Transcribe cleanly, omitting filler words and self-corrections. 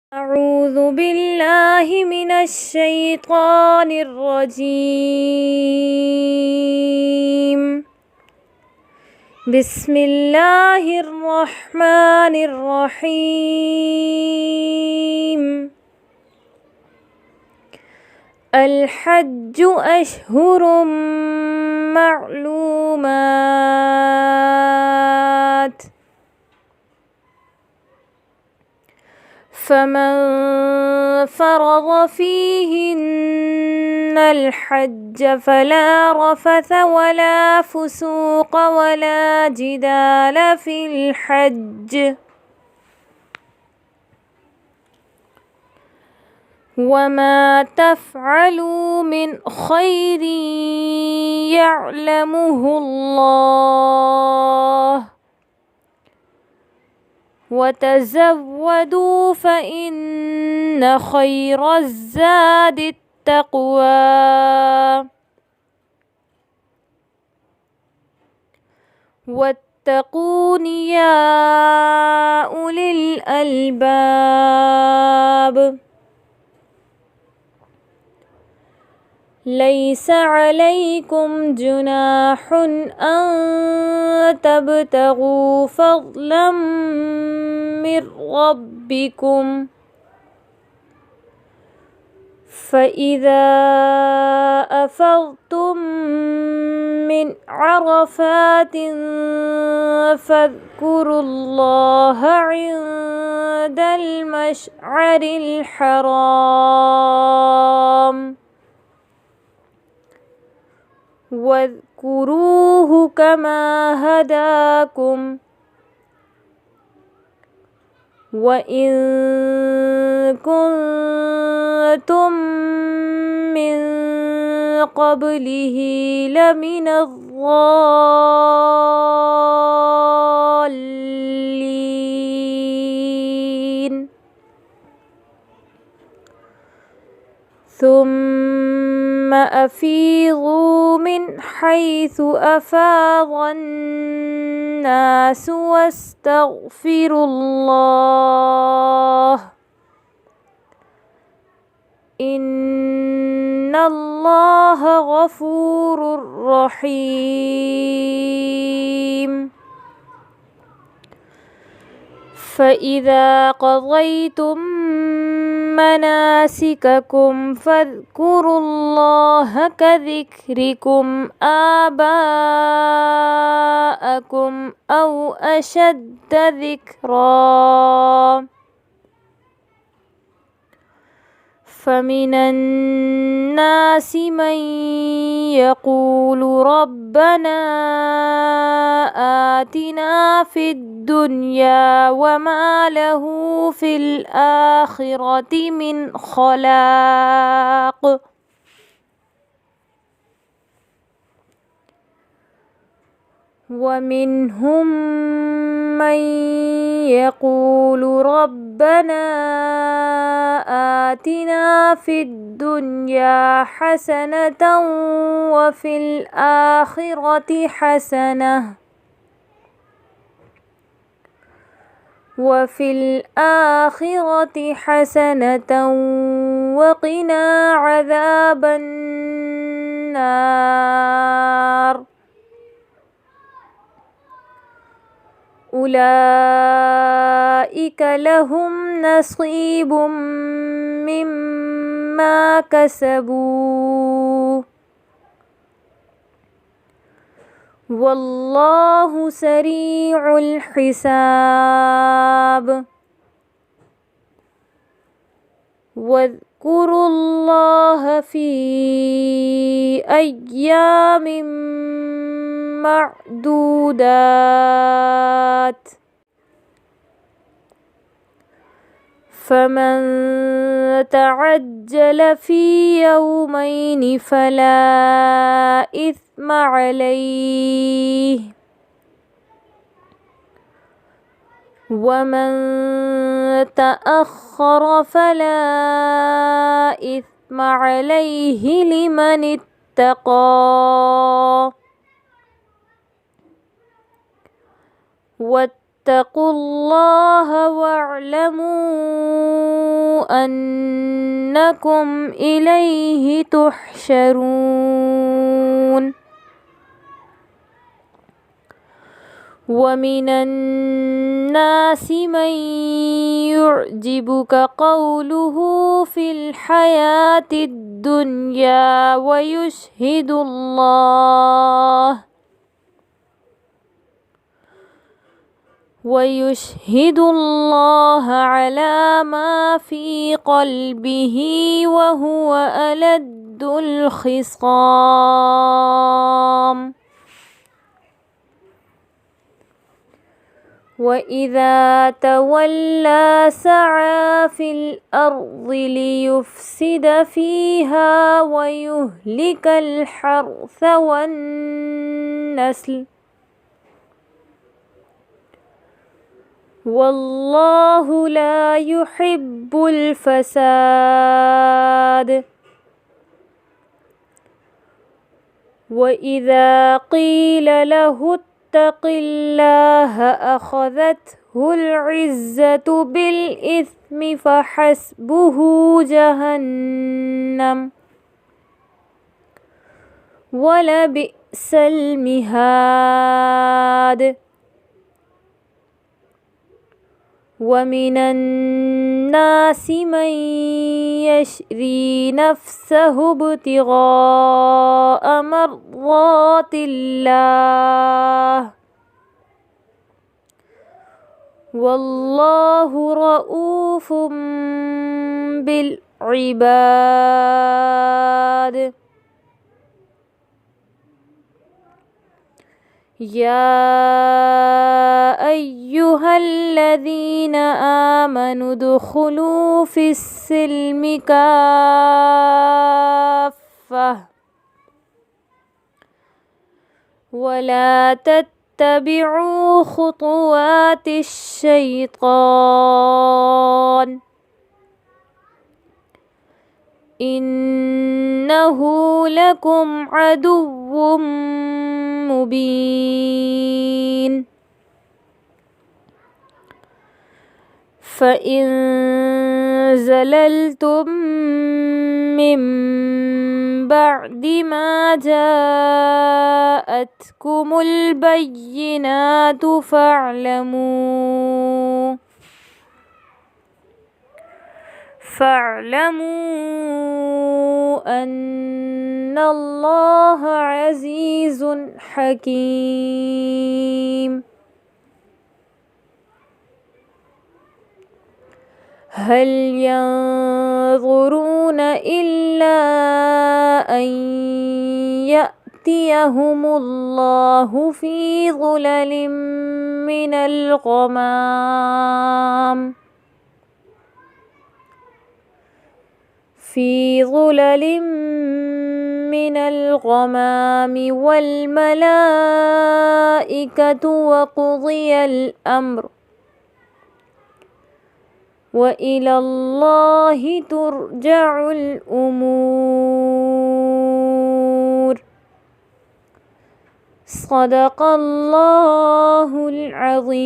أعوذ بالله من الشيطان الرجيم. بسم الله الرحمن الرحيم. الحج أشهر معلومات، فمن فرض فيهن الحج فلا رفث ولا فسوق ولا جدال في الحج، وما تفعلوا من خير يعلمه الله، وتزودوا فإن خير الزاد التقوى، واتقون يا أولي الألباب. ليس عليكم جناح أن تبتغوا فضلا من ربكم، فإذا أفضتم من عرفات فاذكروا الله عند المشعر الحرام، واذكروه كما هداكم وإن كنتم من قبله لمن الضالين. ثم أفيضوا من حيث أفاض الناس واستغفروا الله، إن الله غفور رحيم. فإذا قضيتم مناسككم فاذكروا الله كذكركم آباءكم أو أشد ذكرا، فمن الناس من يقول ربنا آتنا في الدنيا وما له في الآخرة من خلاق، ومنهم من يقول ربنا آتنا في الدنيا حسنة وفي الآخرة حسنة وقنا عذاب النار. أولئك لهم نصيب مما كسبوا، والله سريع الحساب. واذكروا الله في أيام معدودات، فمن تعجل في يومين فلا إثم عليه، ومن تأخر فلا إثم عليه لمن اتقى، واتقوا الله واعلموا أنكم إليه تحشرون ومن الناس من يعجبك قوله في الحياة الدنيا ويشهد الله على ما في قلبه وهو ألد الخصام وإذا تولى سعى في الأرض ليفسد فيها ويهلك الحرث والنسل والله لا يحب الفساد وإذا قيل له اتق الله أخذته العزة بالإثم فحسبه جهنم ولبئس المهاد ومن الناس من يشري نفسه ابتغاء مرضات الله والله رؤوف بالعباد يا أيها الذين آمنوا ادخلوا في السلم كافة ولا تتبعوا خطوات الشيطان إنه لكم عدو مبين فإن زللتم من بعد ما جاءتكم البينات فاعلموا أن الله عزيز حكيم هل ينظرون إلا أن يأتيهم الله في ظلل من الغمام والملائكة وقضي الأمر وإلى الله ترجع الأمور صدق الله العظيم.